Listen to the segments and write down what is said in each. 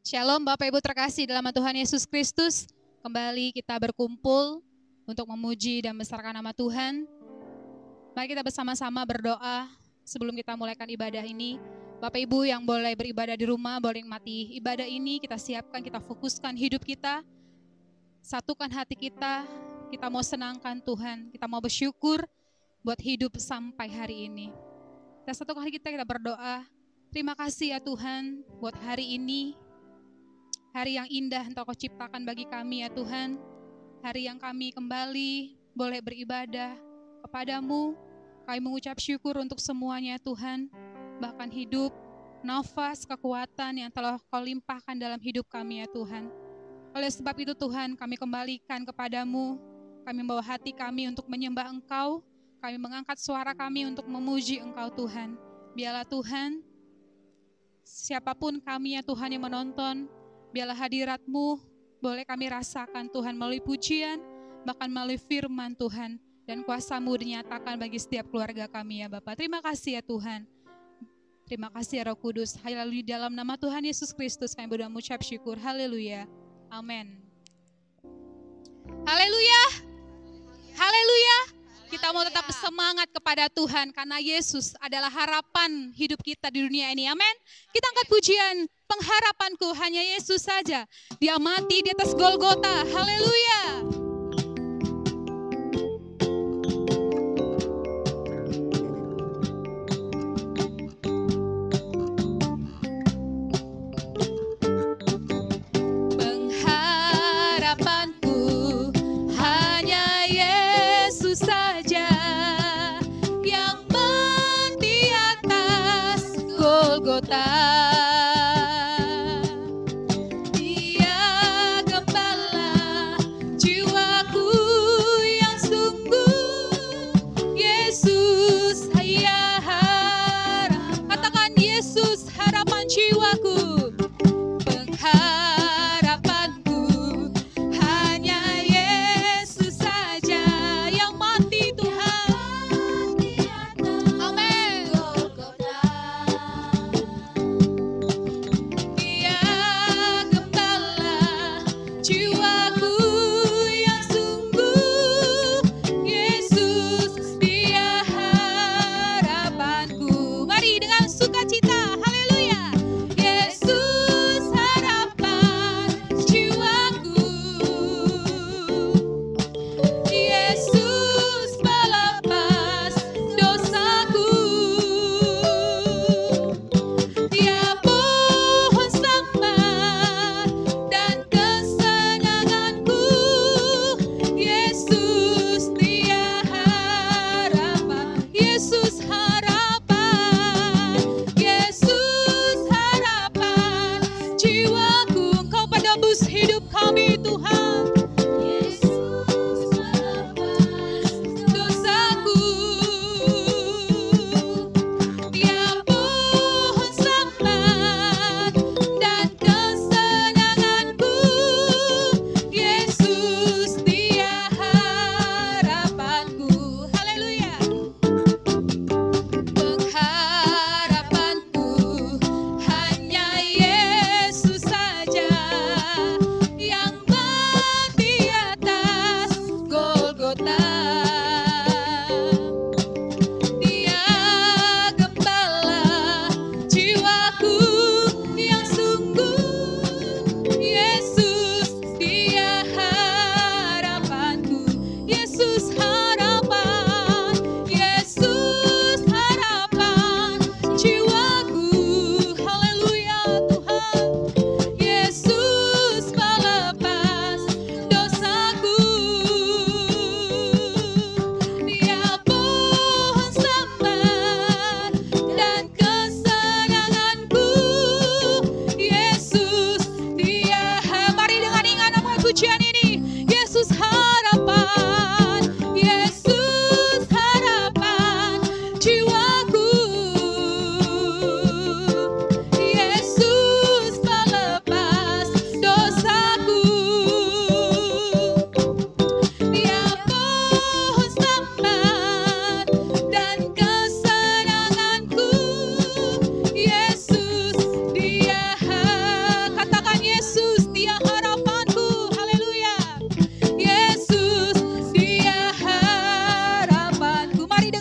Shalom Bapak Ibu terkasih dalam Tuhan Yesus Kristus. Kembali kita berkumpul untuk memuji dan membesarkan nama Tuhan. Mari kita bersama-sama berdoa sebelum kita mulaikan ibadah ini. Bapak Ibu yang boleh beribadah di rumah, boleh nikmati ibadah ini. Kita siapkan, kita fokuskan hidup kita. Satukan hati kita. Kita mau senangkan Tuhan. Kita mau bersyukur buat hidup sampai hari ini. Kita satukan hati kita berdoa. Terima kasih ya Tuhan buat hari ini. Hari yang indah Engkau ciptakan bagi kami ya Tuhan. Hari yang kami kembali boleh beribadah kepadamu. Kami mengucap syukur untuk semuanya Tuhan. Bahkan hidup, nafas, kekuatan yang telah Kau limpahkan dalam hidup kami ya Tuhan. Oleh sebab itu Tuhan kami kembalikan kepadamu. Kami membawa hati kami untuk menyembah Engkau. Kami mengangkat suara kami untuk memuji Engkau Tuhan. Biarlah Tuhan, siapapun kami ya Tuhan yang menonton, biarlah hadirat-Mu boleh kami rasakan Tuhan melalui pujian, bahkan melalui firman Tuhan. Dan kuasa-Mu dinyatakan bagi setiap keluarga kami ya Bapa. Terima kasih ya Tuhan. Terima kasih ya Roh Kudus. Haleluya, dalam nama Tuhan Yesus Kristus kami berdoa mengucap syukur. Haleluya. Amin. Haleluya. Haleluya. Kita mau tetap semangat kepada Tuhan karena Yesus adalah harapan hidup kita di dunia ini. Amin. Kita angkat pujian, pengharapanku hanya Yesus saja. Dia mati di atas Golgota. Haleluya.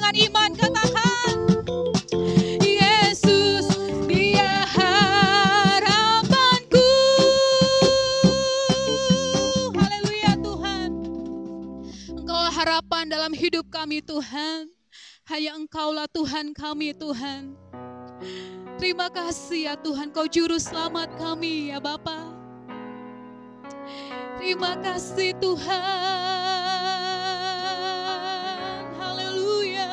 dengan iman, katakan Yesus, Dia harapanku. Haleluya Tuhan. Engkaulah harapan dalam hidup kami Tuhan. Hanya Engkaulah Tuhan kami Tuhan. Terima kasih ya Tuhan, Kau juru selamat kami ya Bapa. Terima kasih Tuhan. Haleluya.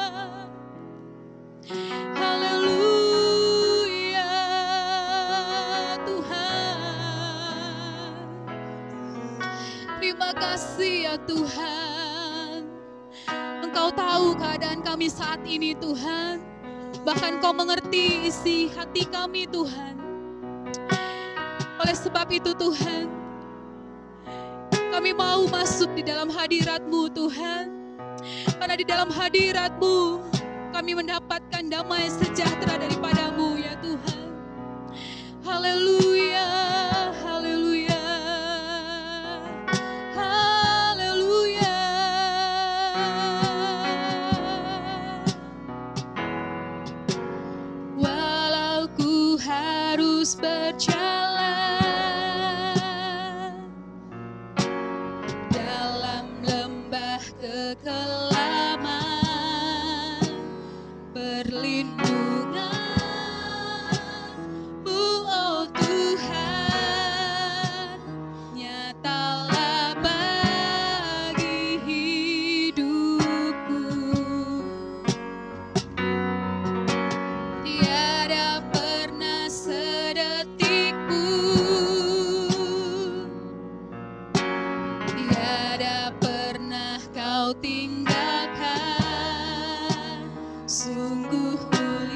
Haleluya Tuhan. Terima kasih ya Tuhan. Engkau tahu keadaan kami saat ini Tuhan. Bahkan Kau mengerti isi hati kami Tuhan. Oleh sebab itu Tuhan, kami mau masuk di dalam hadirat-Mu Tuhan. Karena di dalam hadirat-Mu kami mendapatkan damai sejahtera daripada-Mu ya Tuhan. Haleluya, haleluya, haleluya. Walau ku harus berjalan dalam lembah kekelaman, perlindungan-Mu, oh Tuhan, nyatalah bagi hidupku. Tiada pernah sedetik pun, tiada pernah Kau tinggalkan. Sungguh mulia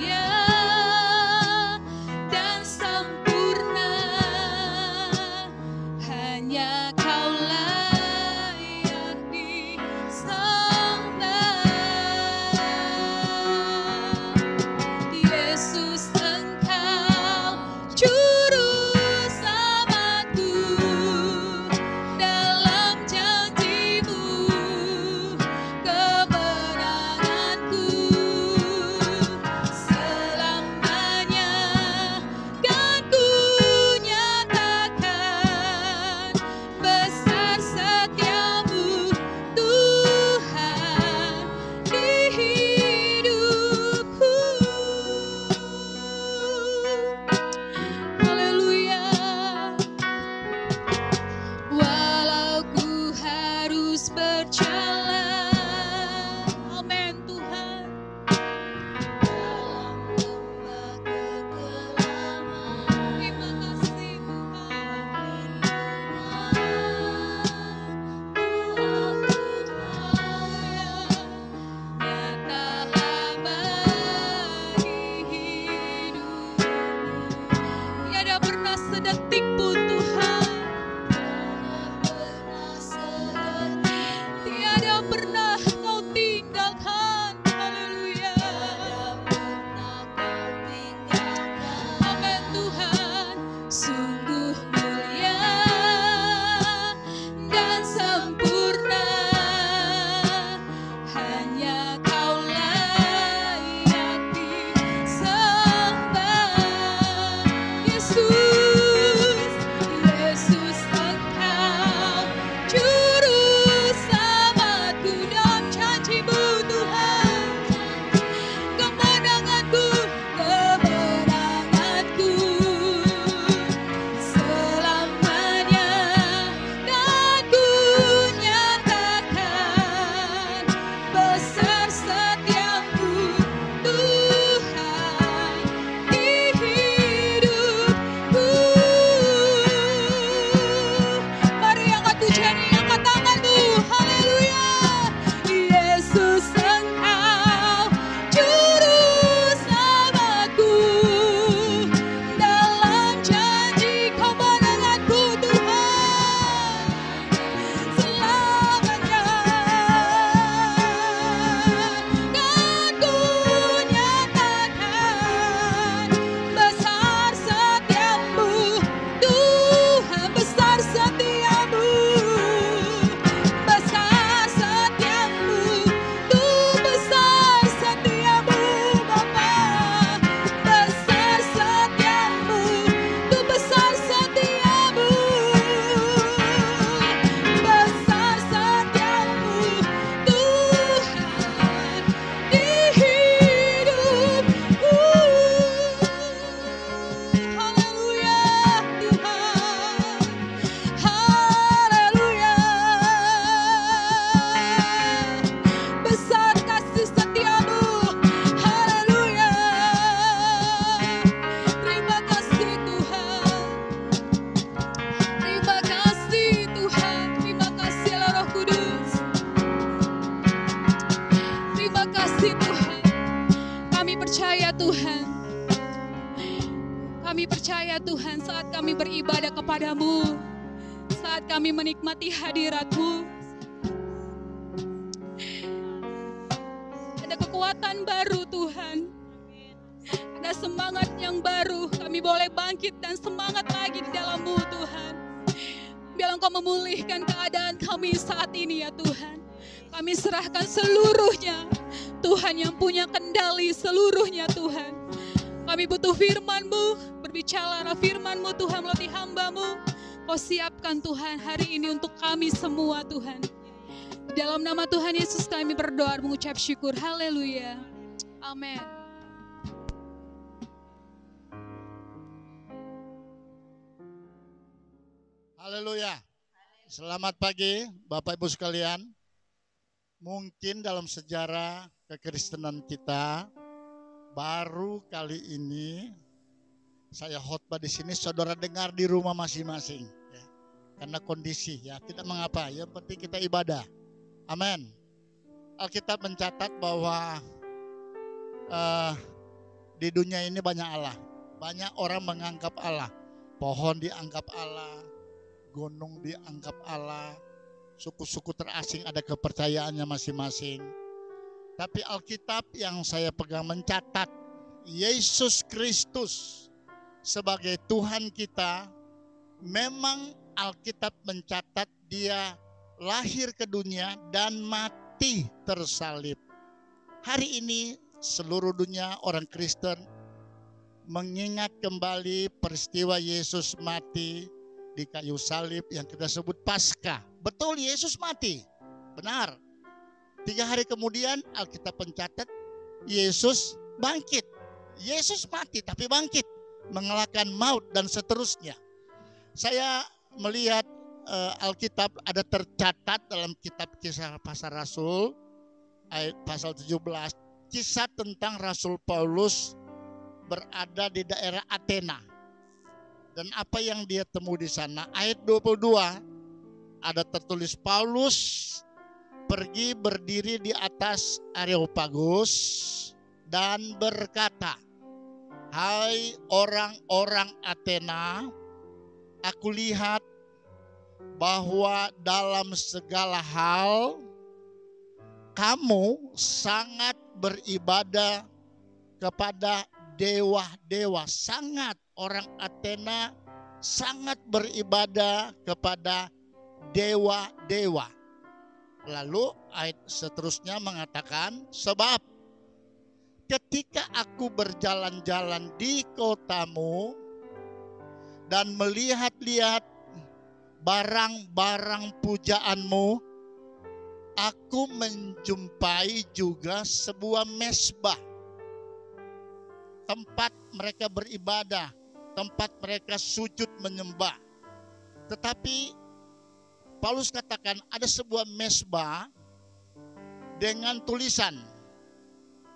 percaya Tuhan. Kami percaya Tuhan saat kami beribadah kepadamu, saat kami menikmati hadirat-Mu, ada kekuatan baru Tuhan. Ada semangat yang baru, kami boleh bangkit dan semangat lagi di dalam-Mu Tuhan. Biar Engkau memulihkan keadaan kami saat ini ya Tuhan. Kami serahkan seluruhnya, Tuhan yang punya kendali seluruhnya Tuhan. Kami butuh firman-Mu, berbicara firman-Mu Tuhan melalui hamba-Mu. Kau siapkan Tuhan hari ini untuk kami semua Tuhan. Di dalam nama Tuhan Yesus kami berdoa mengucap syukur. Haleluya. Amin. Haleluya. Selamat pagi Bapak Ibu sekalian. Mungkin dalam sejarah kekristenan kita baru kali ini saya khotbah di sini, saudara dengar di rumah masing-masing ya. Karena kondisi ya, tidak mengapa, yang penting kita ibadah. Amin. Alkitab mencatat bahwa di dunia ini banyak Allah. Banyak orang menganggap Allah. Pohon dianggap Allah, gunung dianggap Allah, suku-suku terasing ada kepercayaannya masing-masing. Tapi Alkitab yang saya pegang mencatat Yesus Kristus sebagai Tuhan kita. Memang Alkitab mencatat dia lahir ke dunia dan mati tersalib. Hari ini seluruh dunia orang Kristen mengingat kembali peristiwa Yesus mati di kayu salib yang kita sebut Paskah. Betul, Yesus mati, benar. 3 hari kemudian Alkitab mencatat Yesus bangkit. Yesus mati tapi bangkit, mengalahkan maut dan seterusnya. Saya melihat Alkitab ada tercatat dalam kitab Kisah Para Rasul ayat pasal 17, kisah tentang Rasul Paulus berada di daerah Athena. Dan apa yang dia temui di sana, ayat 22 ada tertulis Paulus pergi berdiri di atas Areopagus dan berkata, "Hai orang-orang Athena, aku lihat bahwa dalam segala hal kamu sangat beribadah kepada dewa-dewa." Sangat, orang Athena sangat beribadah kepada dewa-dewa. Lalu ayat seterusnya mengatakan, sebab ketika aku berjalan-jalan di kotamu dan melihat-lihat barang-barang pujaanmu, aku menjumpai juga sebuah mezbah, tempat mereka beribadah, tempat mereka sujud menyembah. Tetapi Paulus katakan ada sebuah mezbah dengan tulisan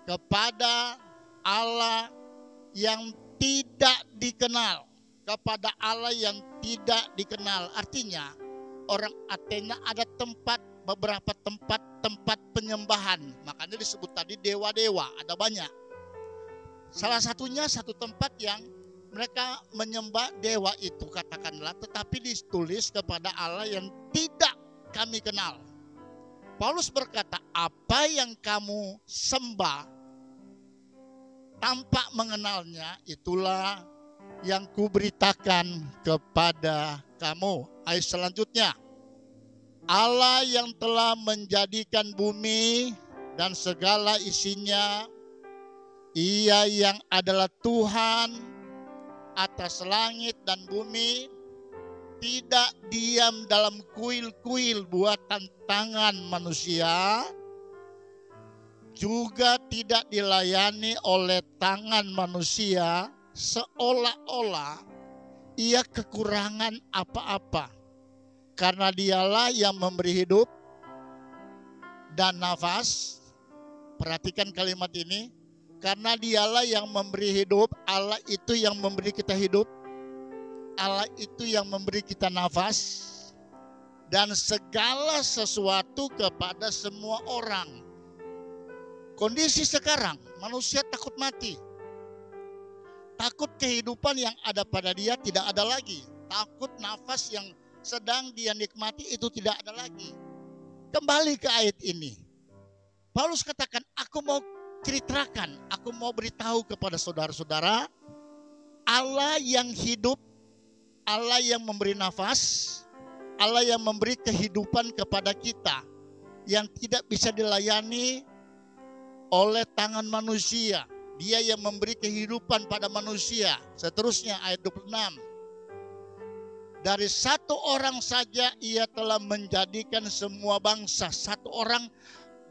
kepada Allah yang tidak dikenal, kepada Allah yang tidak dikenal. Artinya orang Athena ada beberapa tempat penyembahan. Makanya disebut tadi dewa-dewa, ada banyak. Salah satunya satu tempat yang mereka menyembah dewa itu katakanlah, tetapi ditulis kepada Allah yang tidak kami kenal. Paulus berkata, apa yang kamu sembah tanpa mengenalnya, itulah yang kuberitakan kepada kamu. Ayat selanjutnya, Allah yang telah menjadikan bumi dan segala isinya, Ia yang adalah Tuhan atas langit dan bumi, tidak diam dalam kuil-kuil buatan tangan manusia, juga tidak dilayani oleh tangan manusia, seolah-olah ia kekurangan apa-apa. Karena dialah yang memberi hidup dan nafas. Perhatikan kalimat ini. Karena dialah yang memberi hidup, Allah itu yang memberi kita hidup, Allah itu yang memberi kita nafas, dan segala sesuatu kepada semua orang. Kondisi sekarang manusia takut mati. Takut kehidupan yang ada pada dia tidak ada lagi. Takut nafas yang sedang dia nikmati itu tidak ada lagi. Kembali ke ayat ini. Paulus katakan, aku mau ceritakan, aku mau beritahu kepada saudara-saudara, Allah yang hidup, Allah yang memberi nafas, Allah yang memberi kehidupan kepada kita, yang tidak bisa dilayani oleh tangan manusia. Dia yang memberi kehidupan pada manusia. Seterusnya ayat 26. Dari satu orang saja ia telah menjadikan semua bangsa. Satu orang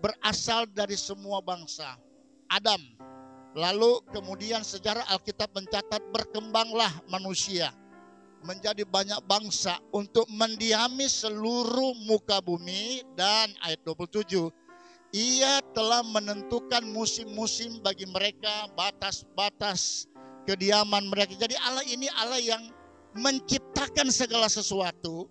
berasal dari semua bangsa, Adam. Lalu kemudian sejarah Alkitab mencatat berkembanglah manusia menjadi banyak bangsa untuk mendiami seluruh muka bumi. Dan ayat 27, ia telah menentukan musim-musim bagi mereka, batas-batas kediaman mereka. Jadi Allah ini Allah yang menciptakan segala sesuatu,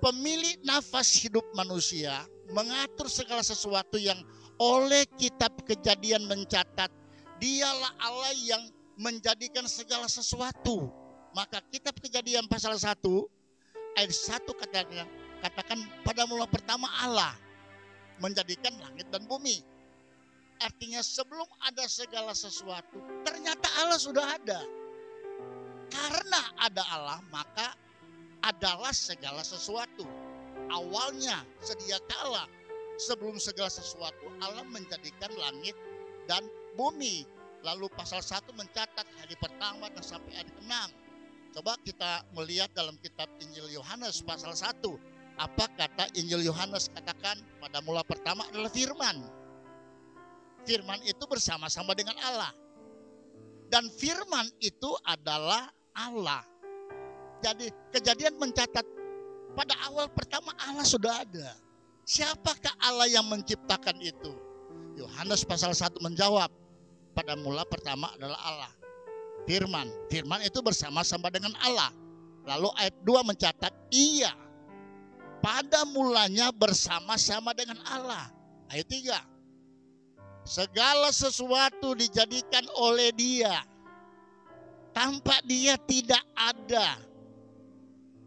pemilik nafas hidup manusia, mengatur segala sesuatu yang oleh kitab Kejadian mencatat, dialah Allah yang menjadikan segala sesuatu. Maka kitab Kejadian pasal 1 ayat 1 katakan pada mula pertama Allah menjadikan langit dan bumi. Artinya sebelum ada segala sesuatu, ternyata Allah sudah ada. Karena ada Allah, maka adalah segala sesuatu. Awalnya, sedia kala, sebelum segala sesuatu, Allah menjadikan langit dan bumi. Lalu pasal 1 mencatat hari pertama dan sampai hari ke-6. Coba kita melihat dalam kitab Injil Yohanes pasal 1. Apa kata Injil Yohanes? Katakan pada mula pertama adalah firman. Firman itu bersama-sama dengan Allah. Dan firman itu adalah Allah. Jadi Kejadian mencatat pada awal pertama Allah sudah ada. Siapakah Allah yang menciptakan itu? Yohanes pasal 1 menjawab, pada mula pertama adalah Allah. Firman. Firman itu bersama-sama dengan Allah. Lalu ayat 2 mencatat, ia pada mulanya bersama-sama dengan Allah. Ayat 3. Segala sesuatu dijadikan oleh Dia. Tanpa Dia tidak ada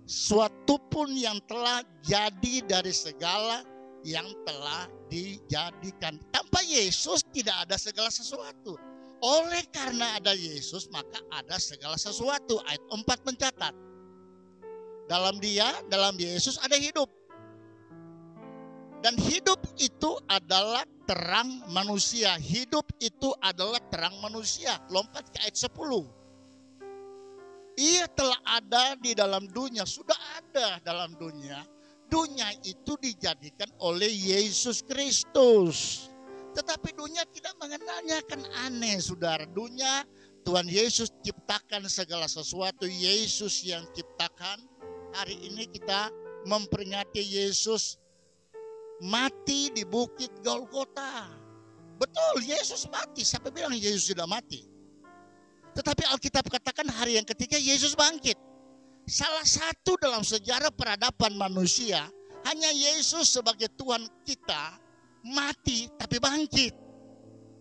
suatu pun yang telah jadi dari segala yang telah dijadikan. Tanpa Yesus tidak ada segala sesuatu. Oleh karena ada Yesus maka ada segala sesuatu. Ayat 4 mencatat, dalam Dia, dalam Yesus ada hidup. Dan hidup itu adalah terang manusia. Hidup itu adalah terang manusia. Lompat ke ayat 10. Ia telah ada di dalam dunia. Sudah ada dalam dunia. Dunia itu dijadikan oleh Yesus Kristus. Tetapi dunia tidak mengenalnya, kan aneh saudara. Dunia, Tuhan Yesus ciptakan segala sesuatu. Yesus yang ciptakan. Hari ini kita memperingati Yesus mati di bukit Golgota. Betul, Yesus mati. Siapa bilang Yesus sudah mati? Tetapi Alkitab katakan hari yang ketiga Yesus bangkit. Salah satu dalam sejarah peradaban manusia, hanya Yesus sebagai Tuhan kita mati tapi bangkit.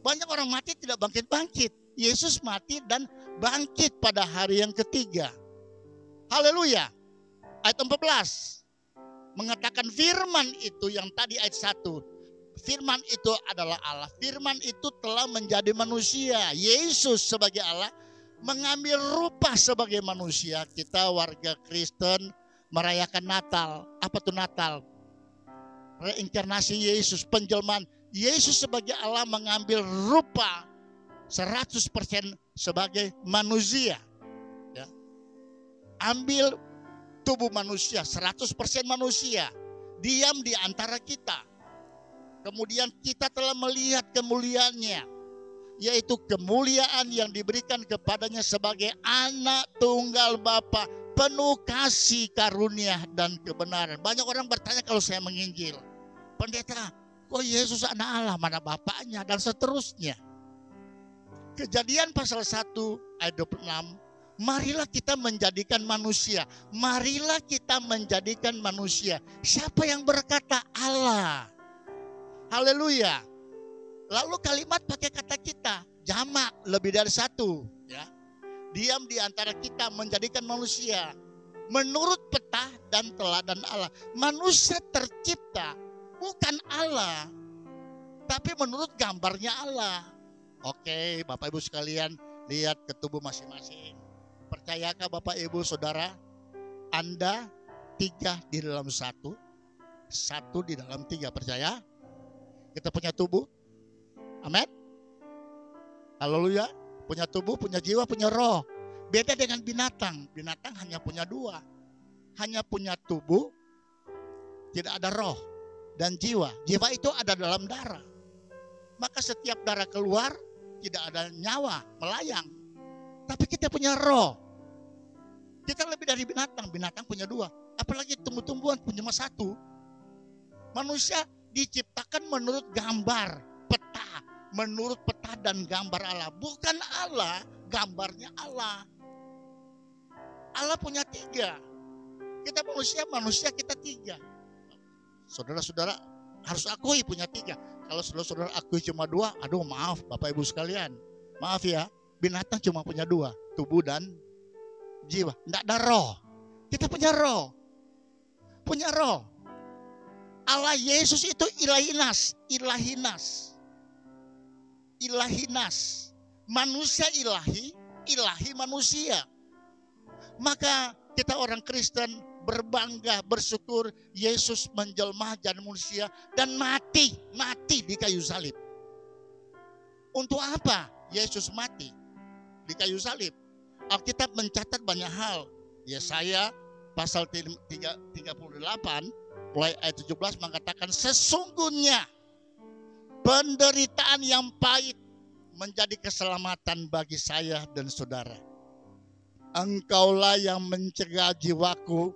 Banyak orang mati tidak bangkit-bangkit. Yesus mati dan bangkit pada hari yang ketiga. Haleluya. Ayat 14 mengatakan firman itu yang tadi ayat 1. Firman itu adalah Allah. Firman itu telah menjadi manusia. Yesus sebagai Allah mengambil rupa sebagai manusia. Kita warga Kristen merayakan Natal. Apa itu Natal? Reinkarnasi Yesus, penjelmaan. Yesus sebagai Allah mengambil rupa 100% sebagai manusia. Ya. Ambil tubuh manusia, 100% manusia, diam di antara kita. Kemudian kita telah melihat kemuliaannya, yaitu kemuliaan yang diberikan kepadanya sebagai anak tunggal Bapa, penuh kasih, karunia, dan kebenaran. Banyak orang bertanya kalau saya menginjil, pendeta, kok Yesus anak Allah, mana Bapaknya, dan seterusnya. Kejadian pasal 1 ayat 26, marilah kita menjadikan manusia. Marilah kita menjadikan manusia. Siapa yang berkata? Allah. Haleluya. Lalu kalimat pakai kata kita, jamak, lebih dari satu. Ya. Diam di antara kita menjadikan manusia menurut peta dan teladan Allah. Manusia tercipta bukan Allah, tapi menurut gambarnya Allah. Oke, Bapak Ibu sekalian, lihat ke tubuh masing-masing. Percayakah Bapak Ibu Saudara, Anda 3 di dalam 1, 1 di dalam 3, percaya? Kita punya tubuh. Amin. Haleluya. Punya tubuh, punya jiwa, punya roh. Beda dengan binatang. Binatang hanya punya 2. Hanya punya tubuh, tidak ada roh dan jiwa. Jiwa itu ada dalam darah. Maka setiap darah keluar, tidak ada nyawa, melayang. Tapi kita punya roh. Kita lebih dari binatang. Binatang punya 2. Apalagi tumbuh-tumbuhan punya 1. Manusia diciptakan menurut gambar, peta. Menurut peta dan gambar Allah. Bukan Allah, gambarnya Allah. Allah punya 3. Kita manusia kita 3. Saudara-saudara harus akui punya 3. Kalau saudara-saudara akui cuma 2, aduh maaf Bapak Ibu sekalian. Maaf ya, binatang cuma punya 2, tubuh dan jiwa. Tidak ada roh. Kita punya roh. Punya roh. Allah Yesus itu ilahinas. Ilahinas. Manusia ilahi, ilahi manusia. Maka kita orang Kristen berbangga, bersyukur Yesus menjelma jadi manusia dan mati di kayu salib. Untuk apa Yesus mati di kayu salib? Alkitab mencatat banyak hal. Yesaya pasal 38 mulai ayat 17 mengatakan, sesungguhnya penderitaan yang pahit menjadi keselamatan bagi saya dan saudara. Engkaulah yang mencegah jiwaku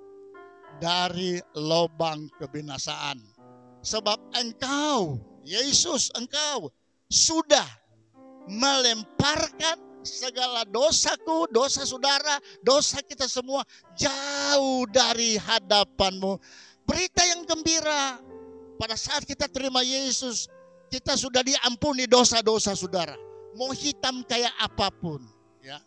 dari lubang kebinasaan. Sebab engkau, Yesus, engkau sudah melemparkan segala dosaku, dosa saudara, dosa kita semua jauh dari hadapanmu. Berita yang gembira, pada saat kita terima Yesus, kita sudah diampuni dosa-dosa saudara. Mau hitam kayak apapun, ya,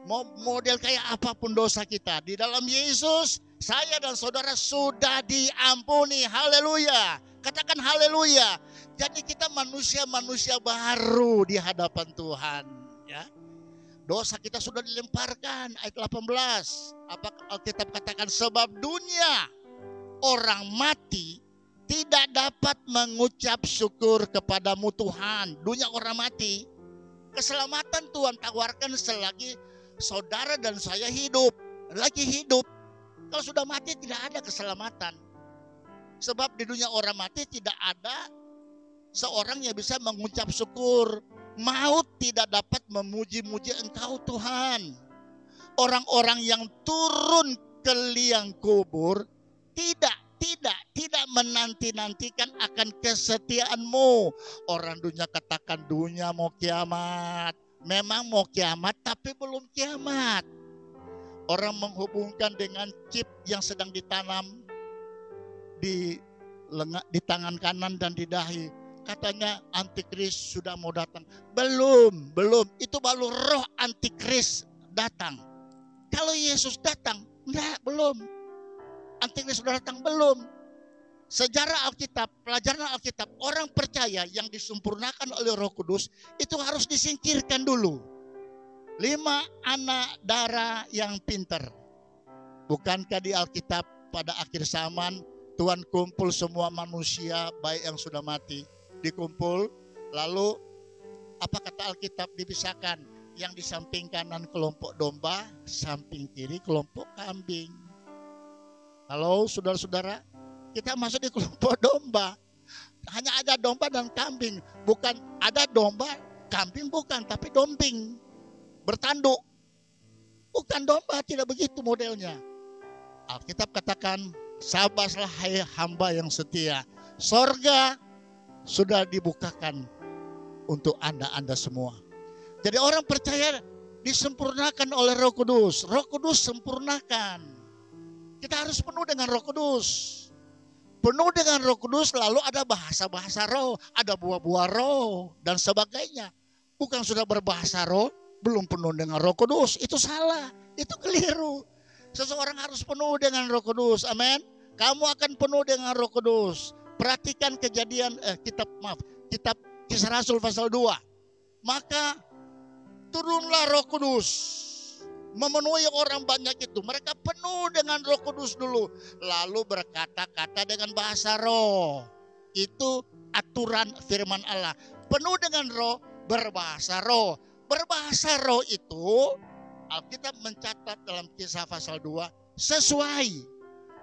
mau model kayak apapun dosa kita, di dalam Yesus saya dan saudara sudah diampuni. Haleluya. Katakan haleluya. Jadi kita manusia-manusia baru di hadapan Tuhan, ya. Dosa kita sudah dilemparkan. Ayat 18. Apa Alkitab katakan? Sebab dunia orang mati tidak dapat mengucap syukur kepadamu Tuhan. Dunia orang mati. Keselamatan Tuhan tawarkan selagi saudara dan saya hidup. Lagi hidup. Kalau sudah mati tidak ada keselamatan. Sebab di dunia orang mati tidak ada seorang yang bisa mengucap syukur. Maut tidak dapat memuji-muji Engkau Tuhan. Orang-orang yang turun ke liang kubur tidak menanti-nantikan akan kesetiaanmu. Orang dunia katakan dunia mau kiamat. Memang mau kiamat tapi belum kiamat. Orang menghubungkan dengan chip yang sedang ditanam di tangan kanan dan di dahi. Katanya antikris sudah mau datang. Belum. Itu baru roh antikris datang. Kalau Yesus datang, enggak, belum. Antikris sudah datang, belum. Sejarah Alkitab, pelajaran Alkitab, orang percaya yang disempurnakan oleh Roh Kudus itu harus disingkirkan dulu. 5 anak darah yang pintar. Bukankah di Alkitab pada akhir zaman Tuhan kumpul semua manusia baik yang sudah mati, dikumpul, lalu apa kata Alkitab? Dipisahkan. Yang di samping kanan kelompok domba, samping kiri kelompok kambing. Halo saudara-saudara, kita masuk di kelompok domba. Hanya ada domba dan kambing. Bukan ada domba, kambing bukan, tapi dombing. Bertanduk. Bukan domba, tidak begitu modelnya. Alkitab katakan, sabarlah hai hamba yang setia. Sorga sudah dibukakan untuk anda semua. Jadi orang percaya disempurnakan oleh Roh Kudus. Roh Kudus sempurnakan. Kita harus penuh dengan Roh Kudus. penuh dengan Roh Kudus, lalu ada bahasa-bahasa roh, ada buah-buah roh, dan sebagainya. Bukan sudah berbahasa roh, belum penuh dengan Roh Kudus. Itu salah, itu keliru. Seseorang harus penuh dengan Roh Kudus, amin. Kamu akan penuh dengan Roh Kudus. Perhatikan kitab Kisah Rasul pasal 2. Maka turunlah Roh Kudus memenuhi orang banyak itu. Mereka penuh dengan Roh Kudus dulu, lalu berkata-kata dengan bahasa roh. Itu aturan firman Allah. Penuh dengan roh, berbahasa roh. Berbahasa roh itu Alkitab mencatat dalam Kisah pasal 2 sesuai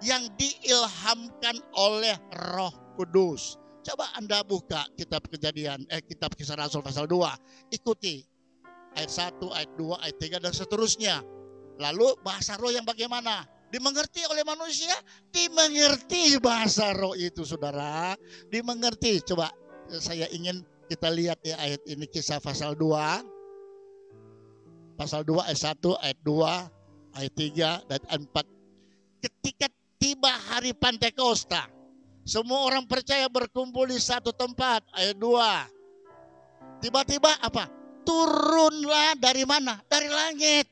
yang diilhamkan oleh Roh Kudus. Coba Anda buka kitab kitab Kisah Rasul pasal 2. Ikuti ayat 1, ayat 2, ayat 3 dan seterusnya. Lalu bahasa roh yang bagaimana? Dimengerti oleh manusia? Dimengerti bahasa roh itu, saudara. Dimengerti. Coba saya ingin kita lihat ya ayat ini, Kisah pasal 2. Pasal 2 ayat 1, ayat 2, ayat 3 dan ayat 4. Ketika tiba hari Pentakosta, semua orang percaya berkumpul di satu tempat. Ayat 2. Tiba-tiba apa? Turunlah dari mana? Dari langit.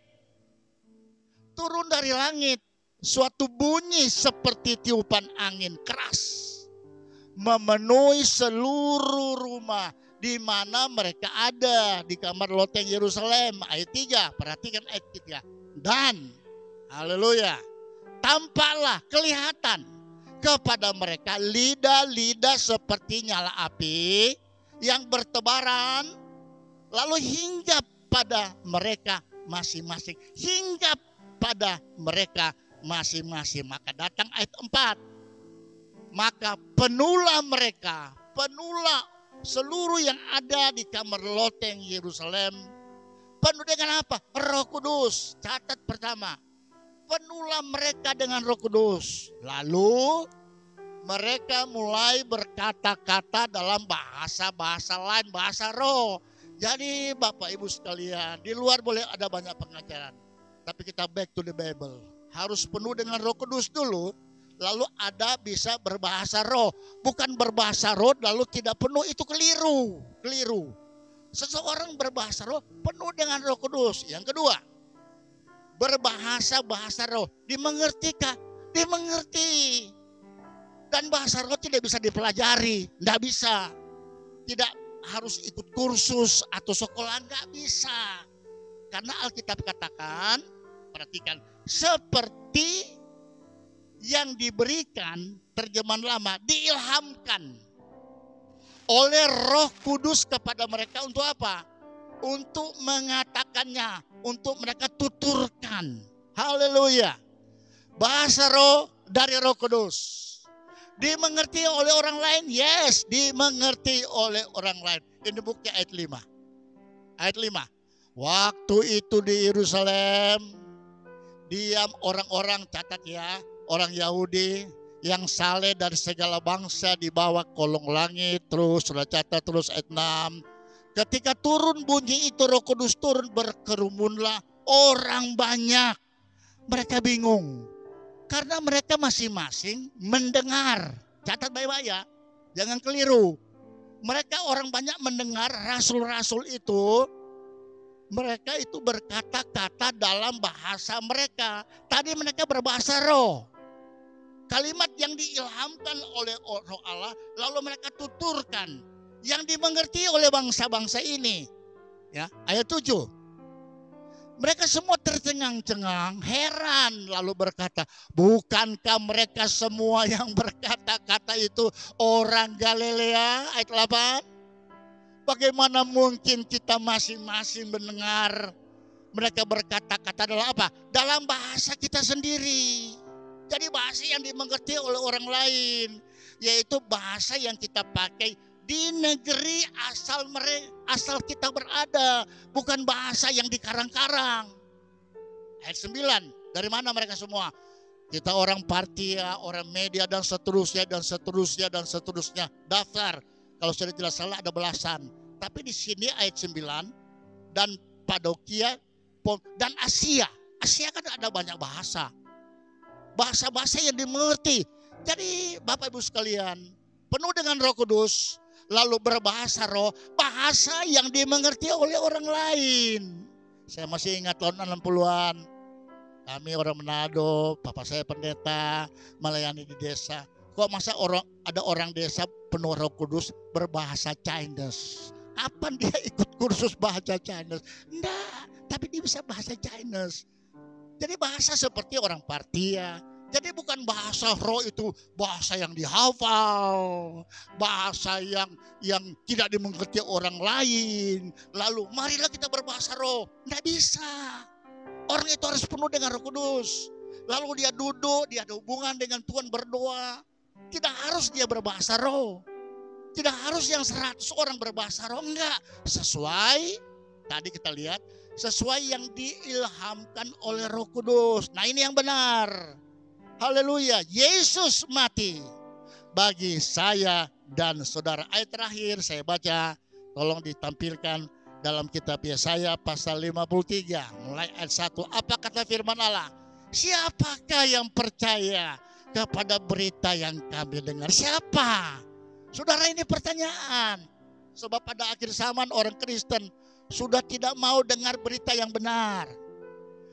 Turun dari langit. Suatu bunyi seperti tiupan angin keras memenuhi seluruh rumah di mana mereka ada, di kamar loteng Yerusalem. Ayat 3. Perhatikan ayat 3. Dan, haleluya, tampaklah, kelihatan kepada mereka lidah-lidah seperti nyala api yang bertebaran, lalu hinggap pada mereka masing-masing. Hinggap pada mereka masing-masing. Maka datang ayat 4. Maka penuhlah mereka, penuhlah seluruh yang ada di kamar loteng Yerusalem. Penuh dengan apa? Roh Kudus. Catat pertama. Penuhlah mereka dengan Roh Kudus. Lalu mereka mulai berkata-kata dalam bahasa-bahasa lain, bahasa roh. Jadi Bapak Ibu sekalian, di luar boleh ada banyak pengajaran, tapi kita back to the Bible. Harus penuh dengan Roh Kudus dulu, lalu ada bisa berbahasa roh. Bukan berbahasa roh lalu tidak penuh, itu keliru. Keliru. Seseorang berbahasa roh penuh dengan Roh Kudus. Yang kedua, berbahasa-bahasa roh. Dimengertikah? Dimengerti. Dan bahasa roh tidak bisa dipelajari. Tidak bisa. Tidak harus ikut kursus atau sekolah. Tidak bisa. Karena Alkitab katakan, perhatikan, seperti yang diberikan, terjemahan lama, diilhamkan oleh Roh Kudus kepada mereka untuk apa? Untuk mengatakannya, untuk mereka tuturkan. Haleluya. Bahasa roh dari Roh Kudus. Dimengerti oleh orang lain? Yes, dimengerti oleh orang lain. Ini bukti ayat 5. Ayat 5. Waktu itu di Yerusalem, diam orang-orang, catat ya, orang Yahudi yang saleh dari segala bangsa di bawah kolong langit. Terus sudah catat terus ayat 6. Ketika turun bunyi itu, Roh Kudus turun, berkerumunlah orang banyak. Mereka bingung karena mereka masing-masing mendengar. Catat baik-baik ya, jangan keliru. Mereka orang banyak mendengar rasul-rasul itu. Mereka itu berkata-kata dalam bahasa mereka. Tadi mereka berbahasa roh. Kalimat yang diilhamkan oleh Roh Allah, lalu mereka tuturkan, yang dimengerti oleh bangsa-bangsa ini. Ya, ayat 7. Mereka semua tercengang-cengang, heran, lalu berkata, bukankah mereka semua yang berkata-kata itu orang Galilea? Ayat 8. Bagaimana mungkin kita masing-masing mendengar mereka berkata-kata dalam apa? Dalam bahasa kita sendiri. Jadi bahasa yang dimengerti oleh orang lain, yaitu bahasa yang kita pakai di negeri asal kita berada, bukan bahasa yang dikarang-karang. Ayat 9, dari mana mereka semua? Kita orang Partia, orang Media dan seterusnya dan seterusnya dan seterusnya. Daftar, kalau sudah tidak salah ada belasan. Tapi di sini ayat 9, dan Padokia dan Asia. Asia kan ada banyak bahasa. Bahasa-bahasa yang dimengerti. Jadi Bapak Ibu sekalian, penuh dengan Roh Kudus, lalu berbahasa roh, bahasa yang dimengerti oleh orang lain. Saya masih ingat tahun 60-an, kami orang Manado, papa saya pendeta, melayani di desa. Kok masa ada orang desa penuh Roh Kudus berbahasa Chinese? Kapan dia ikut kursus bahasa Chinese? Enggak, tapi dia bisa bahasa Chinese. Jadi bahasa seperti orang Partia. Jadi bukan bahasa roh itu bahasa yang dihafal, bahasa yang tidak dimengerti orang lain. Lalu marilah kita berbahasa roh. Nggak bisa. Orang itu harus penuh dengan Roh Kudus. Lalu dia duduk, dia ada hubungan dengan Tuhan, berdoa. Tidak harus dia berbahasa roh. Tidak harus yang 100 orang berbahasa roh. Enggak. Sesuai, tadi kita lihat, sesuai yang diilhamkan oleh Roh Kudus. Nah ini yang benar. Haleluya, Yesus mati bagi saya dan saudara. Ayat terakhir saya baca, tolong ditampilkan dalam kitab Yesaya pasal 53, mulai ayat 1. Apa kata firman Allah? Siapakah yang percaya kepada berita yang kami dengar? Siapa? Saudara, ini pertanyaan. Sebab pada akhir zaman orang Kristen sudah tidak mau dengar berita yang benar.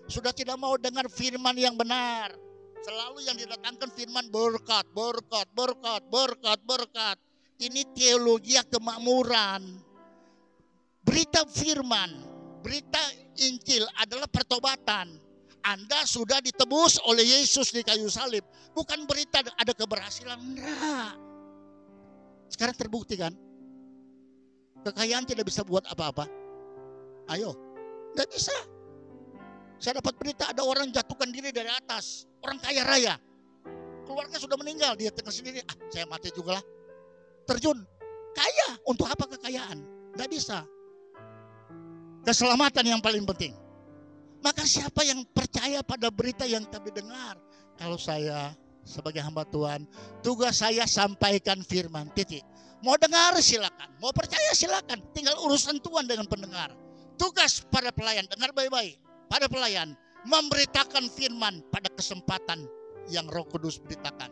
Sudah tidak mau dengar firman yang benar. Selalu yang didatangkan firman berkat, berkat, berkat, berkat, berkat. Ini teologi kemakmuran. Berita firman, berita Injil adalah pertobatan. Anda sudah ditebus oleh Yesus di kayu salib. Bukan berita ada keberhasilan, enggak. Sekarang terbukti kan? Kekayaan tidak bisa buat apa-apa. Ayo, enggak bisa. Saya dapat berita ada orang jatuhkan diri dari atas. Orang kaya raya. Keluarga sudah meninggal. Dia tengah sendiri. Saya mati juga lah. Terjun. Kaya. Untuk apa kekayaan? Tidak bisa. Keselamatan yang paling penting. Maka siapa yang percaya pada berita yang kami dengar? Kalau saya sebagai hamba Tuhan, tugas saya sampaikan firman. Titik. Mau dengar silakan. Mau percaya silakan. Tinggal urusan Tuhan dengan pendengar. Tugas pada pelayan. Dengar baik-baik. Pada pelayan memberitakan firman pada kesempatan yang Roh Kudus beritakan.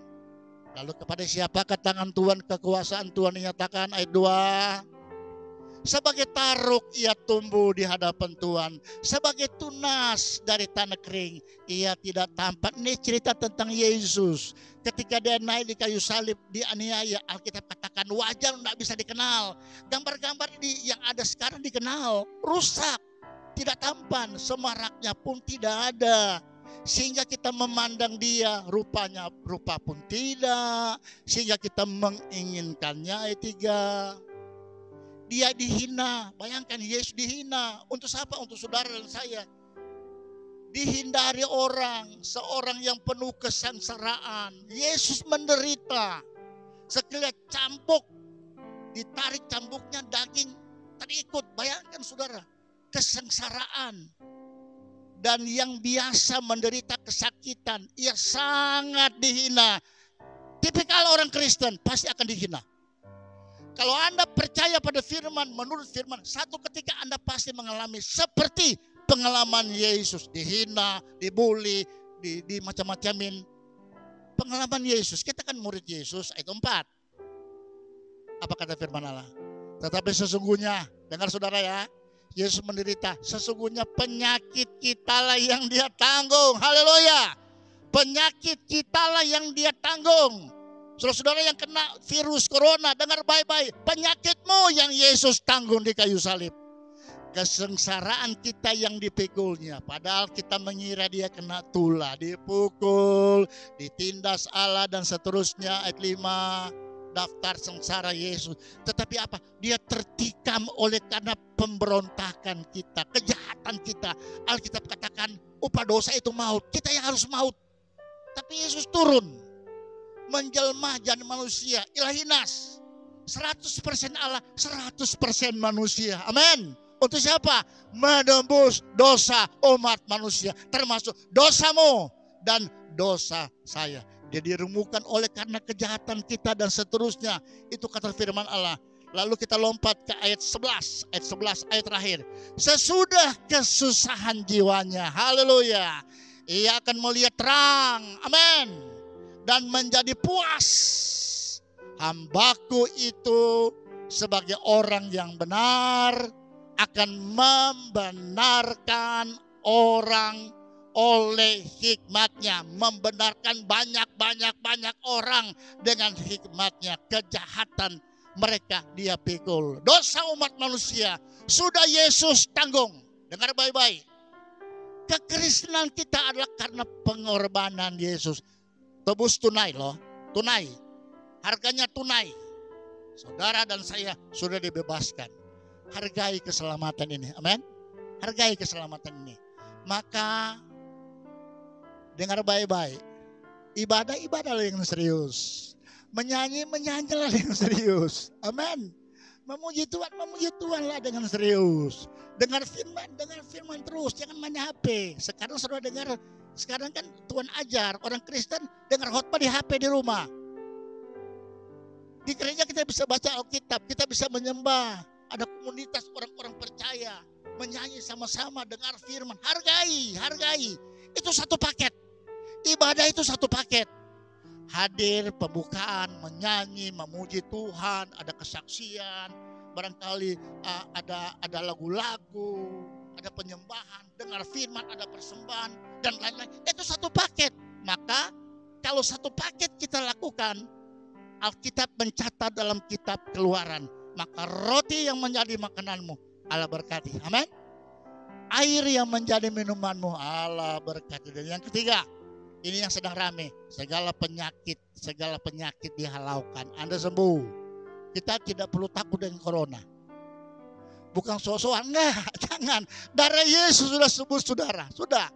Lalu kepada siapakah tangan Tuhan, kekuasaan Tuhan dinyatakan? Ayat 2. Sebagai taruk ia tumbuh di hadapan Tuhan, sebagai tunas dari tanah kering ia tidak tampak. Ini cerita tentang Yesus. Ketika dia naik di kayu salib, dianiaya, Alkitab katakan wajah tidak bisa dikenal. Gambar-gambar ini yang ada sekarang dikenal, rusak. Tidak tampan, semaraknya pun tidak ada. Sehingga kita memandang dia, rupanya rupa pun tidak. Sehingga kita menginginkannya. Ayat 3. Dia dihina. Bayangkan Yesus dihina. Untuk siapa? Untuk saudara dan saya. Dihindari orang. Seorang yang penuh kesengsaraan. Yesus menderita. Sekalian cambuk. Ditarik cambuknya, daging terikut. Bayangkan saudara. Kesengsaraan. Dan yang biasa menderita kesakitan, ia sangat dihina. Tipikal orang Kristen pasti akan dihina. Kalau Anda percaya pada firman, menurut firman, satu ketika Anda pasti mengalami seperti pengalaman Yesus. Dihina, dibully, di macam-macamin. Pengalaman Yesus, kita kan murid Yesus, ayat 4. Apa kata firman Allah? Tetapi sesungguhnya, dengar saudara ya, Yesus menderita, sesungguhnya penyakit kitalah yang dia tanggung. Haleluya. Penyakit kitalah yang dia tanggung. Saudara-saudara yang kena virus corona, dengar baik-baik. Penyakitmu yang Yesus tanggung di kayu salib. Kesengsaraan kita yang dipikulnya. Padahal kita mengira dia kena tulah, dipukul, ditindas Allah dan seterusnya. Ayat 5. Daftar sengsara Yesus. Tetapi apa? Dia tertikam oleh karena pemberontakan kita, kejahatan kita. Alkitab katakan upah dosa itu maut. Kita yang harus maut. Tapi Yesus turun. Menjelma jadi manusia. Ilahinas. 100% Allah, 100% manusia. Amin. Untuk siapa? Menembus dosa umat manusia. Termasuk dosamu dan dosa saya. Dia dirumuhkan oleh karena kejahatan kita dan seterusnya. Itu kata firman Allah. Lalu kita lompat ke ayat 11. Ayat 11, ayat terakhir. Sesudah kesusahan jiwanya. Haleluya. Ia akan melihat terang. Amin. dan menjadi puas. Hambaku itu sebagai orang yang benar akan membenarkan orang oleh hikmatnya. Membenarkan banyak orang dengan hikmatnya. Kejahatan mereka dia pikul. Dosa umat manusia sudah Yesus tanggung. Dengar baik-baik. Kekristenan kita adalah karena pengorbanan Yesus. Tebus tunai loh. Tunai. Harganya tunai. Saudara dan saya sudah dibebaskan. Hargai keselamatan ini. Amin. Hargai keselamatan ini. Maka dengar baik-baik. Ibadah-ibadahlah yang serius. Menyanyilah yang serius. Amin. Memuji Tuhanlah dengan serius. Dengar firman terus. Jangan main HP. Sekarang saudara dengar. Sekarang kan Tuhan ajar orang Kristen dengar khotbah di HP di rumah. Di gereja kita bisa baca Alkitab, kita bisa menyembah. Ada komunitas orang-orang percaya, menyanyi sama-sama, dengar firman. Hargai. Itu satu paket. Ibadah itu satu paket. Hadir, pembukaan, menyanyi, memuji Tuhan, ada kesaksian, barangkali ada lagu-lagu, ada penyembahan, dengar firman, ada persembahan, dan lain-lain. Itu satu paket. Maka kalau satu paket kita lakukan, Alkitab mencatat dalam kitab Keluaran, maka roti yang menjadi makananmu Allah berkati. Amin. Air yang menjadi minumanmu Allah berkati. Dan yang ketiga, ini yang sedang rame, segala penyakit dihalaukan. Anda sembuh. Kita tidak perlu takut dengan corona. Bukan so-soan, enggak, jangan. Darah Yesus sudah sembuh saudara. Sudah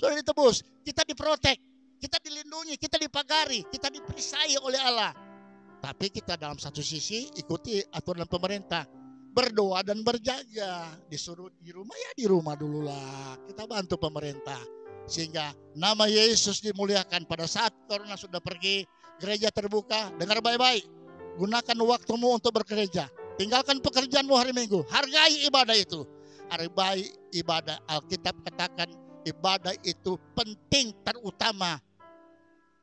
ditebus. Kita diprotek, kita dilindungi, kita dipagari, kita diperisai oleh Allah. Tapi kita dalam satu sisi ikuti aturan pemerintah. Berdoa dan berjaga. Disuruh di rumah, ya di rumah dululah. Kita bantu pemerintah. Sehingga nama Yesus dimuliakan. Pada saat corona sudah pergi, gereja terbuka. Dengar baik-baik. Gunakan waktumu untuk bergereja. Tinggalkan pekerjaanmu hari Minggu. Hargai ibadah itu. Hargai ibadah. Alkitab katakan ibadah itu penting terutama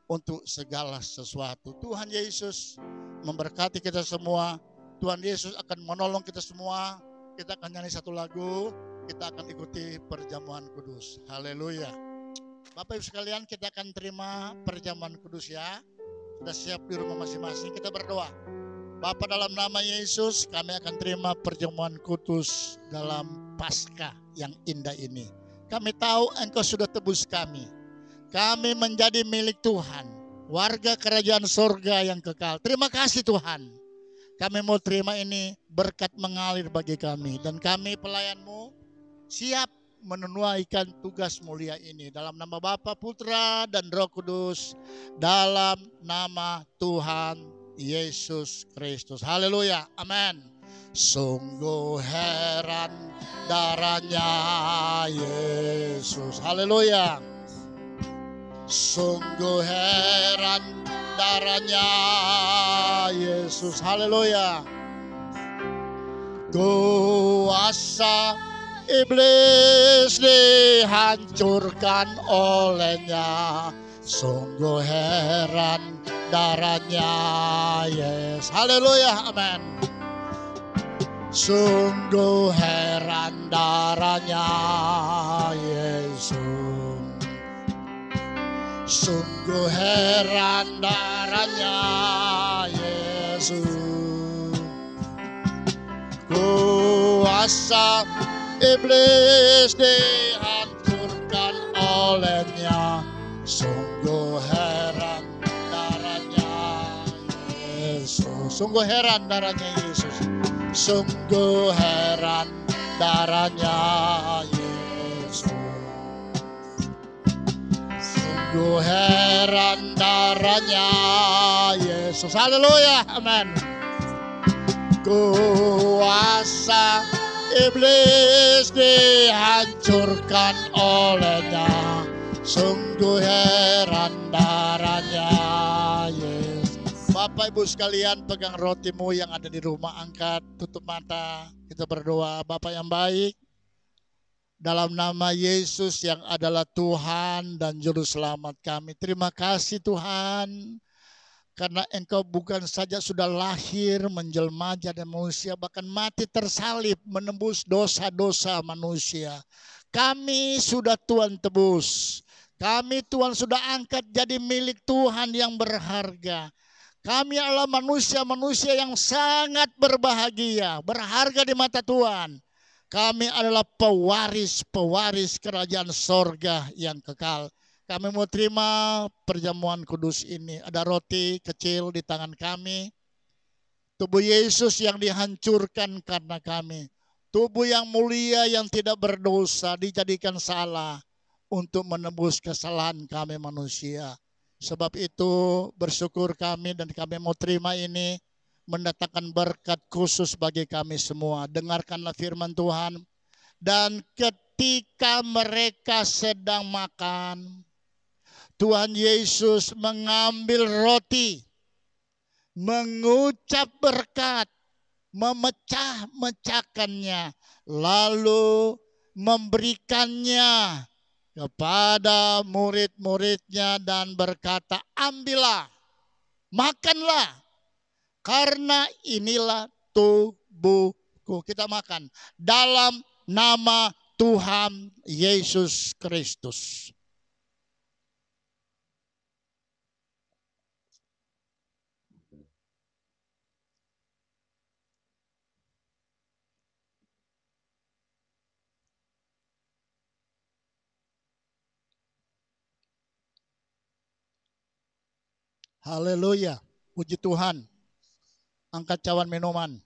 untuk segala sesuatu. Tuhan Yesus memberkati kita semua. Tuhan Yesus akan menolong kita semua. Kita akan nyanyi satu lagu. Kita akan ikuti perjamuan kudus. Haleluya. Bapak Ibu sekalian, kita akan terima perjamuan kudus ya. Sudah siap di rumah masing-masing. Kita berdoa. Bapa, dalam nama Yesus kami akan terima perjamuan kudus dalam Paskah yang indah ini. Kami tahu Engkau sudah tebus kami. Kami menjadi milik Tuhan, warga kerajaan surga yang kekal. Terima kasih Tuhan. Kami mau terima ini, berkat mengalir bagi kami. Dan kami pelayan-Mu siap menunaikan tugas mulia ini. Dalam nama Bapa, Putra, dan Roh Kudus. Dalam nama Tuhan Yesus Kristus. Haleluya. Amin. Sungguh heran darahnya Yesus. Haleluya. Sungguh heran darahnya Yesus. Haleluya. Kuasa iblis dihancurkan olehnya. Sungguh heran darahnya Yesus. Haleluya. Amin. Sungguh heran darahnya Yesus. Sungguh heran darahnya Yesus. Kuasa iblis dihancurkan olehnya. Sungguh heran darahnya Yesus. Sungguh heran darahnya Yesus. Sungguh heran darahnya Yesus. Sungguh heran darahnya Yesus. Haleluya. Amin. Kuasa iblis dihancurkan olehnya. Sungguh heran darahnya Yesus. Bapak Ibu sekalian, pegang rotimu yang ada di rumah, angkat, tutup mata, kita berdoa. Bapak yang baik, Dalam nama Yesus yang adalah Tuhan dan Juru Selamat kami. Terima kasih Tuhan. Karena Engkau bukan saja sudah lahir menjelma jadi manusia, bahkan mati tersalib menembus dosa-dosa manusia. Kami sudah Tuhan tebus. Kami Tuhan sudah angkat jadi milik Tuhan yang berharga. Kami adalah manusia-manusia yang sangat berbahagia, berharga di mata Tuhan. Kami adalah pewaris-pewaris kerajaan sorga yang kekal. Kami mau terima perjamuan kudus ini. Ada roti kecil di tangan kami. Tubuh Yesus yang dihancurkan karena kami. Tubuh yang mulia yang tidak berdosa dijadikan salah untuk menebus kesalahan kami manusia. Sebab itu bersyukur kami dan kami mau terima ini. Mendatangkan berkat khusus bagi kami semua. Dengarkanlah firman Tuhan. Dan ketika mereka sedang makan, Tuhan Yesus mengambil roti, mengucap berkat, memecah-mecahkannya, lalu memberikannya kepada murid-muridnya dan berkata, ambillah, makanlah. Karena inilah tubuhku. Kita makan dalam nama Tuhan Yesus Kristus. Haleluya. Puji Tuhan. Angkat cawan minuman.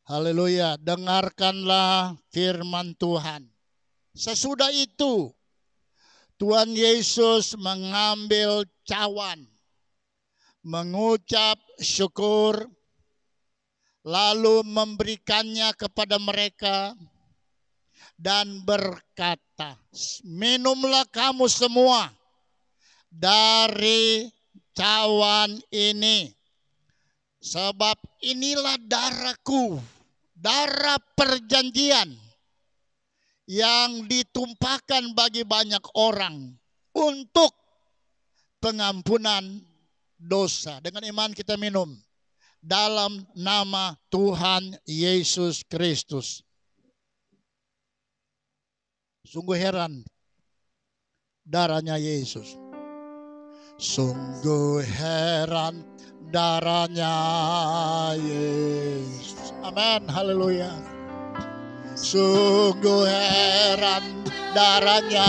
Haleluya. Dengarkanlah firman Tuhan. Sesudah itu Tuhan Yesus mengambil cawan, mengucap syukur, lalu memberikannya kepada mereka dan berkata, minumlah kamu semua dari cawan ini. Sebab inilah darahku, darah perjanjian yang ditumpahkan bagi banyak orang untuk pengampunan dosa. Dengan iman kita minum dalam nama Tuhan Yesus Kristus. Sungguh heran darahnya Yesus. Sungguh heran darahnya Yesus. Amin. Haleluya. Sungguh heran darahnya.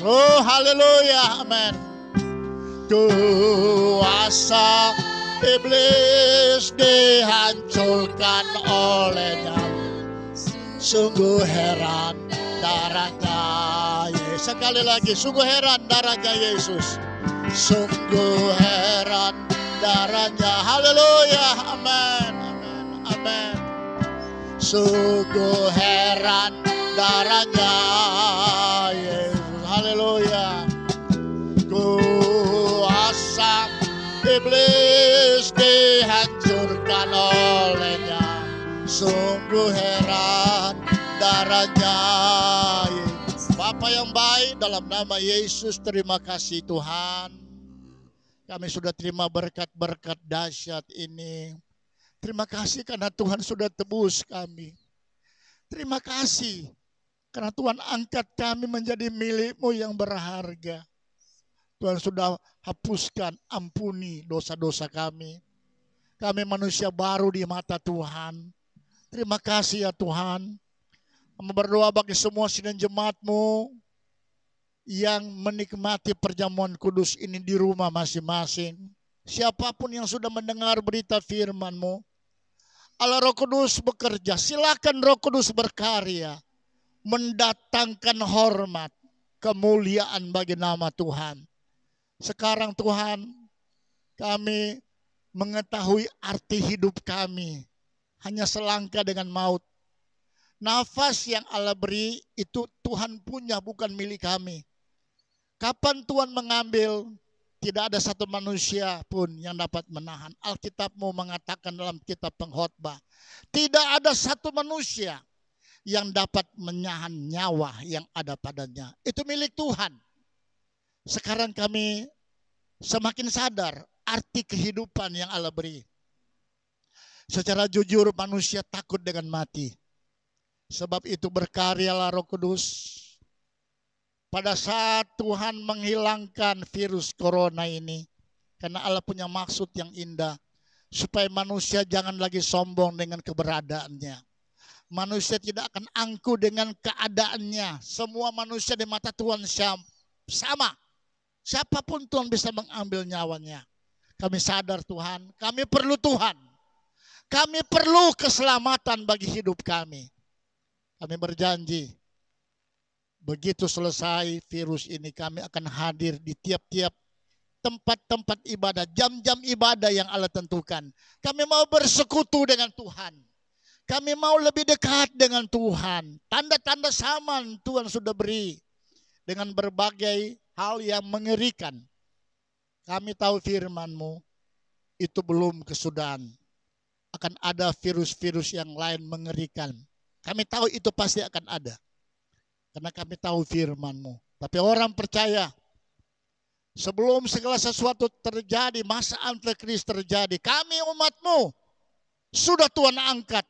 Oh haleluya. Amin. Kuasa iblis dihancurkan olehnya. Sungguh heran darahnya Yesus. Sekali lagi, sungguh heran darahnya Yesus. Sungguh heran darahnya. Haleluya. Amin. Amin. Amin. Sungguh heran darahnya Yesus. Haleluya. Kuasa iblis dihancurkan olehnya. Sungguh heran darahnya Yesus. Bapa yang baik, dalam nama Yesus terima kasih Tuhan. Kami sudah terima berkat-berkat dahsyat ini. Terima kasih karena Tuhan sudah tebus kami. Terima kasih karena Tuhan angkat kami menjadi milik-Mu yang berharga. Tuhan sudah hapuskan, ampuni dosa-dosa kami. Kami manusia baru di mata Tuhan. Terima kasih ya Tuhan. Kami berdoa bagi semua sidang jemaat-Mu yang menikmati perjamuan kudus ini di rumah masing-masing. Siapapun yang sudah mendengar berita firman-Mu, Allah Roh Kudus bekerja. Silakan Roh Kudus berkarya, mendatangkan hormat, kemuliaan bagi nama Tuhan. Sekarang Tuhan, kami mengetahui arti hidup kami hanya selangkah dengan maut. Nafas yang Allah beri itu Tuhan punya, bukan milik kami. Kapan Tuhan mengambil, tidak ada satu manusia pun yang dapat menahan. Alkitab-Mu mengatakan dalam kitab Pengkhotbah, tidak ada satu manusia yang dapat menahan nyawa yang ada padanya. Itu milik Tuhan. Sekarang kami semakin sadar arti kehidupan yang Allah beri. Secara jujur manusia takut dengan mati. Sebab itu berkaryalah Roh Kudus. Pada saat Tuhan menghilangkan virus corona ini, karena Allah punya maksud yang indah, supaya manusia jangan lagi sombong dengan keberadaannya. Manusia tidak akan angkuh dengan keadaannya. Semua manusia di mata Tuhan sama. Siapapun Tuhan bisa mengambil nyawanya. Kami sadar Tuhan, kami perlu Tuhan. Kami perlu keselamatan bagi hidup kami. Kami berjanji, begitu selesai virus ini, kami akan hadir di tiap-tiap tempat-tempat ibadah, jam-jam ibadah yang Allah tentukan. Kami mau bersekutu dengan Tuhan. Kami mau lebih dekat dengan Tuhan. Tanda-tanda zaman Tuhan sudah beri dengan berbagai hal yang mengerikan. Kami tahu firman-Mu itu belum kesudahan. Akan ada virus-virus yang lain mengerikan. Kami tahu itu pasti akan ada. Karena kami tahu firman-Mu. Tapi orang percaya, sebelum segala sesuatu terjadi, masa antikris terjadi, kami umat-Mu sudah Tuhan angkat.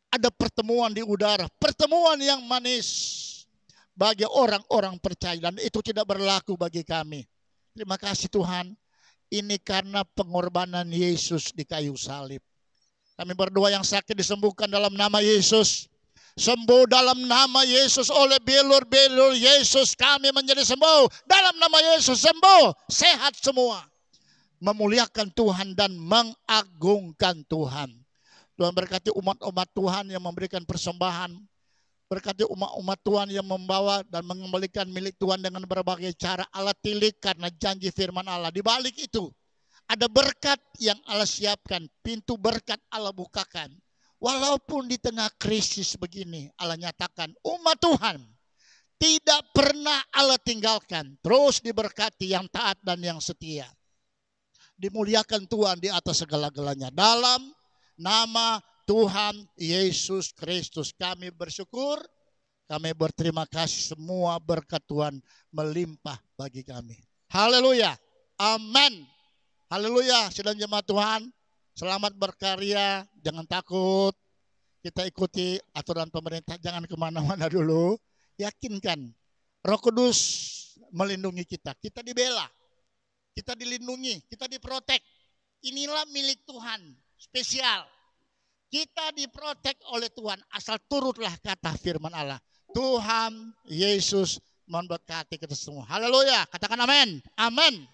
Ada pertemuan di udara, pertemuan yang manis bagi orang-orang percaya. Dan itu tidak berlaku bagi kami. Terima kasih Tuhan. Ini karena pengorbanan Yesus di kayu salib. Kami berdoa yang sakit disembuhkan dalam nama Yesus. Sembuh dalam nama Yesus, oleh bilur-bilur Yesus kami menjadi sembuh. Dalam nama Yesus sembuh, sehat semua. Memuliakan Tuhan dan mengagungkan Tuhan. Tuhan berkati umat-umat Tuhan yang memberikan persembahan. Berkati umat-umat Tuhan yang membawa dan mengembalikan milik Tuhan dengan berbagai cara. Allah tilik karena janji firman Allah. Di balik itu ada berkat yang Allah siapkan. Pintu berkat Allah bukakan. Walaupun di tengah krisis begini, Allah nyatakan umat Tuhan tidak pernah Allah tinggalkan. Terus diberkati yang taat dan yang setia. Dimuliakan Tuhan di atas segala-galanya. Dalam nama Tuhan Yesus Kristus kami bersyukur. Kami berterima kasih, semua berkat Tuhan melimpah bagi kami. Haleluya. Amin. Haleluya. Sidang jemaat Tuhan, selamat berkarya, jangan takut. Kita ikuti aturan pemerintah, jangan kemana-mana dulu. Yakinkan, Roh Kudus melindungi kita. Kita dibela, kita dilindungi, kita diprotek. Inilah milik Tuhan, spesial. Kita diprotek oleh Tuhan, asal turutlah kata firman Allah. Tuhan Yesus memberkati kita semua. Haleluya, katakan amin. Amin.